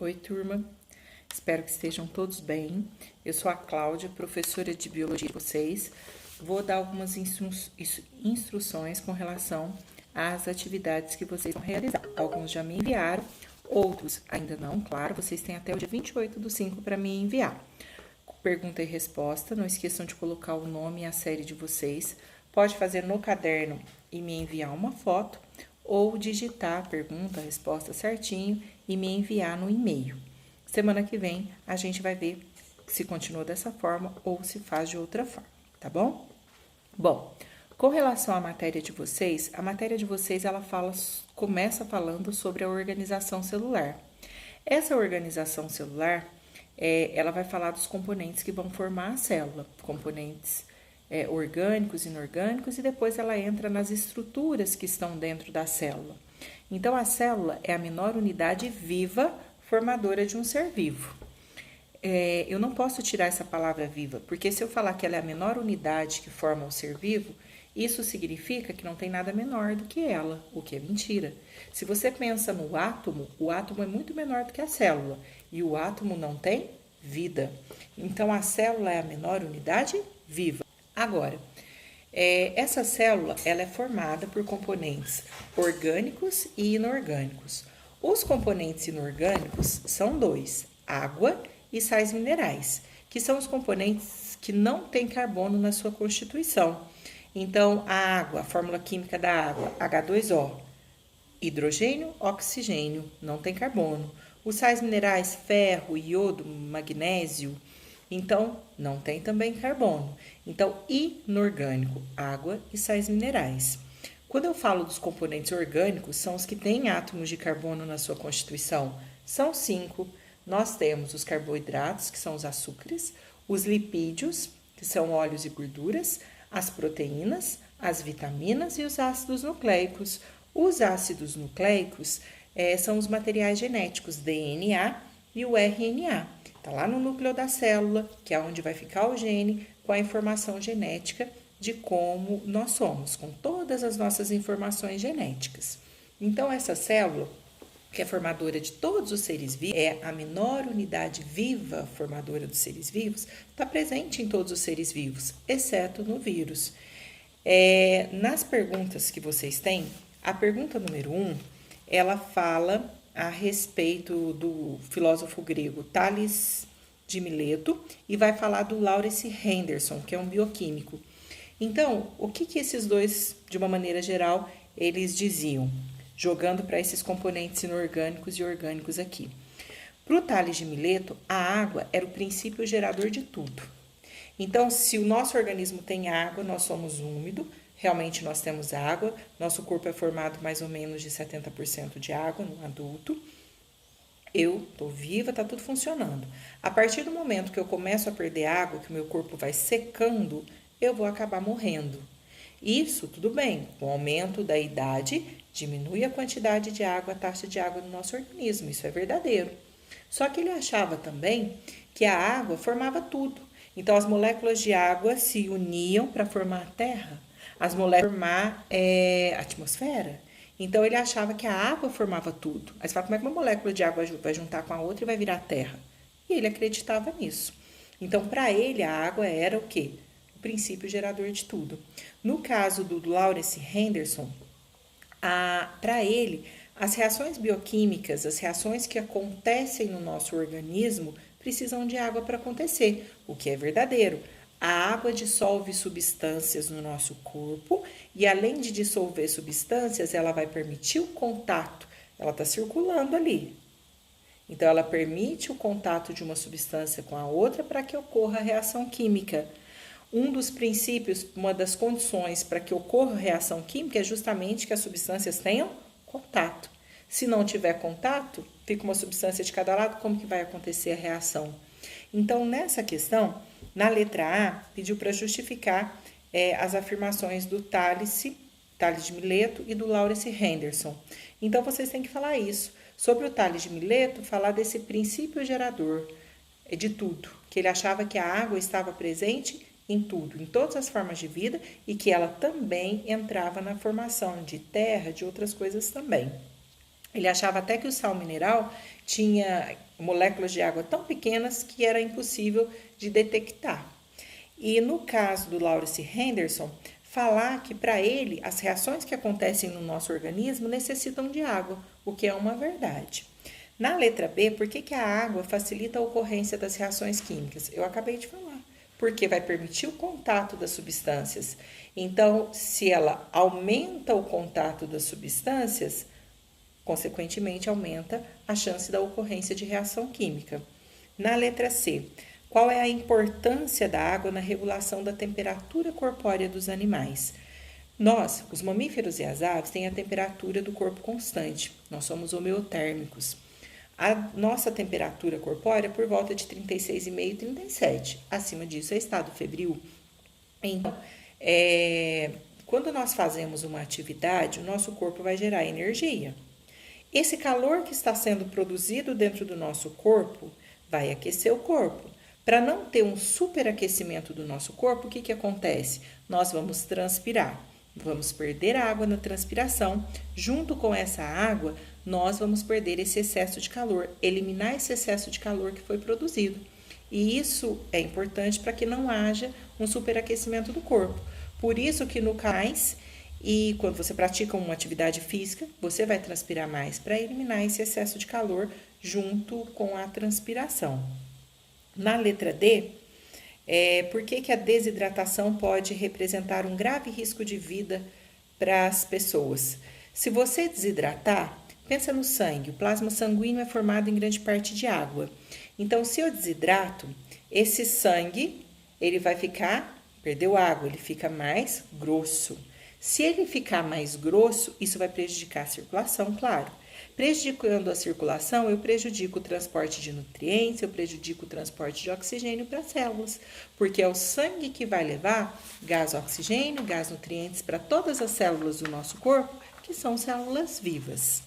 Oi, turma. Espero que estejam todos bem. Eu sou a Cláudia, professora de biologia de vocês. Vou dar algumas instruções com relação às atividades que vocês vão realizar. Alguns já me enviaram, outros ainda não, claro. Vocês têm até o dia 28/5 para me enviar. Pergunta e resposta. Não esqueçam de colocar o nome e a série de vocês. Pode fazer no caderno e me enviar uma foto, ou digitar a pergunta, a resposta certinho e me enviar no e-mail. Semana que vem a gente vai ver se continua dessa forma ou se faz de outra forma, tá bom? Bom, com relação à matéria de vocês, a matéria de vocês começa falando sobre a organização celular. Essa organização celular, ela vai falar dos componentes que vão formar a célula, componentes orgânicos, inorgânicos, e depois ela entra nas estruturas que estão dentro da célula. Então, a célula é a menor unidade viva formadora de um ser vivo. Eu não posso tirar essa palavra viva, porque se eu falar que ela é a menor unidade que forma um ser vivo, isso significa que não tem nada menor do que ela, o que é mentira. Se você pensa no átomo, o átomo é muito menor do que a célula, e o átomo não tem vida. Então, a célula é a menor unidade viva. Agora, essa célula ela é formada por componentes orgânicos e inorgânicos. Os componentes inorgânicos são dois, água e sais minerais, que são os componentes que não têm carbono na sua constituição. Então, a água, a fórmula química da água, H2O, hidrogênio, oxigênio, não tem carbono. Os sais minerais, ferro, iodo, magnésio, então, não tem também carbono. Então, inorgânico, água e sais minerais. Quando eu falo dos componentes orgânicos, são os que têm átomos de carbono na sua constituição. São 5. Nós temos os carboidratos, que são os açúcares, os lipídios, que são óleos e gorduras, as proteínas, as vitaminas e os ácidos nucleicos. Os ácidos nucleicos são os materiais genéticos, DNA e o RNA. Está lá no núcleo da célula, que é onde vai ficar o gene com a informação genética de como nós somos, com todas as nossas informações genéticas. Então, essa célula, que é formadora de todos os seres vivos, é a menor unidade viva formadora dos seres vivos, está presente em todos os seres vivos, exceto no vírus. Nas perguntas que vocês têm, a pergunta número 1, ela fala a respeito do filósofo grego Tales de Mileto e vai falar do Lawrence Henderson, que é um bioquímico. Então, o que esses dois, de uma maneira geral, eles diziam, jogando para esses componentes inorgânicos e orgânicos aqui? Para o Tales de Mileto, a água era o princípio gerador de tudo. Então, se o nosso organismo tem água, nós somos úmido. Realmente nós temos água, nosso corpo é formado mais ou menos de 70% de água no adulto. Eu estou viva, está tudo funcionando. A partir do momento que eu começo a perder água, que o meu corpo vai secando, eu vou acabar morrendo. Isso, tudo bem, com o aumento da idade, diminui a quantidade de água, a taxa de água no nosso organismo, isso é verdadeiro. Só que ele achava também que a água formava tudo. Então, as moléculas de água se uniam para formar a Terra. As moléculas formar a atmosfera. Então, ele achava que a água formava tudo. Aí você fala, como é que uma molécula de água vai juntar com a outra e vai virar terra? E ele acreditava nisso. Então, para ele, a água era o quê? O princípio gerador de tudo. No caso do Lawrence Henderson, para ele, as reações bioquímicas, as reações que acontecem no nosso organismo, precisam de água para acontecer, o que é verdadeiro. A água dissolve substâncias no nosso corpo e, além de dissolver substâncias, ela vai permitir o contato. Ela está circulando ali. Então, ela permite o contato de uma substância com a outra para que ocorra a reação química. Um dos princípios, uma das condições para que ocorra a reação química é justamente que as substâncias tenham contato. Se não tiver contato, fica uma substância de cada lado, como que vai acontecer a reação? Então, nessa questão, na letra A, pediu para justificar as afirmações do Tales de Mileto e do Lawrence Henderson. Então, vocês têm que falar isso. Sobre o Tales de Mileto, falar desse princípio gerador de tudo, que ele achava que a água estava presente em tudo, em todas as formas de vida, e que ela também entrava na formação de terra, de outras coisas também. Ele achava até que o sal mineral tinha moléculas de água tão pequenas que era impossível de detectar. E no caso do Lawrence Henderson, falar que para ele as reações que acontecem no nosso organismo necessitam de água, o que é uma verdade. Na letra B, por que a água facilita a ocorrência das reações químicas? Eu acabei de falar. Porque vai permitir o contato das substâncias. Então, se ela aumenta o contato das substâncias, consequentemente aumenta a chance da ocorrência de reação química. Na letra C, qual é a importância da água na regulação da temperatura corpórea dos animais? Nós, os mamíferos e as aves, têm a temperatura do corpo constante. Nós somos homeotérmicos. A nossa temperatura corpórea é por volta de 36,5 e 37. Acima disso é estado febril. Então, quando nós fazemos uma atividade, o nosso corpo vai gerar energia. Esse calor que está sendo produzido dentro do nosso corpo vai aquecer o corpo. Para não ter um superaquecimento do nosso corpo, o que acontece? Nós vamos transpirar. Vamos perder água na transpiração. Junto com essa água, nós vamos perder esse excesso de calor, eliminar esse excesso de calor que foi produzido. E isso é importante para que não haja um superaquecimento do corpo. Por isso que no cais e quando você pratica uma atividade física, você vai transpirar mais para eliminar esse excesso de calor junto com a transpiração. Na letra D, por que a desidratação pode representar um grave risco de vida para as pessoas? Se você desidratar, pensa no sangue. O plasma sanguíneo é formado em grande parte de água. Então, se eu desidrato, esse sangue, ele vai perdeu água, ele fica mais grosso. Se ele ficar mais grosso, isso vai prejudicar a circulação, claro. Prejudicando a circulação, eu prejudico o transporte de nutrientes, eu prejudico o transporte de oxigênio para as células, porque é o sangue que vai levar gás oxigênio, gás nutrientes para todas as células do nosso corpo, que são células vivas.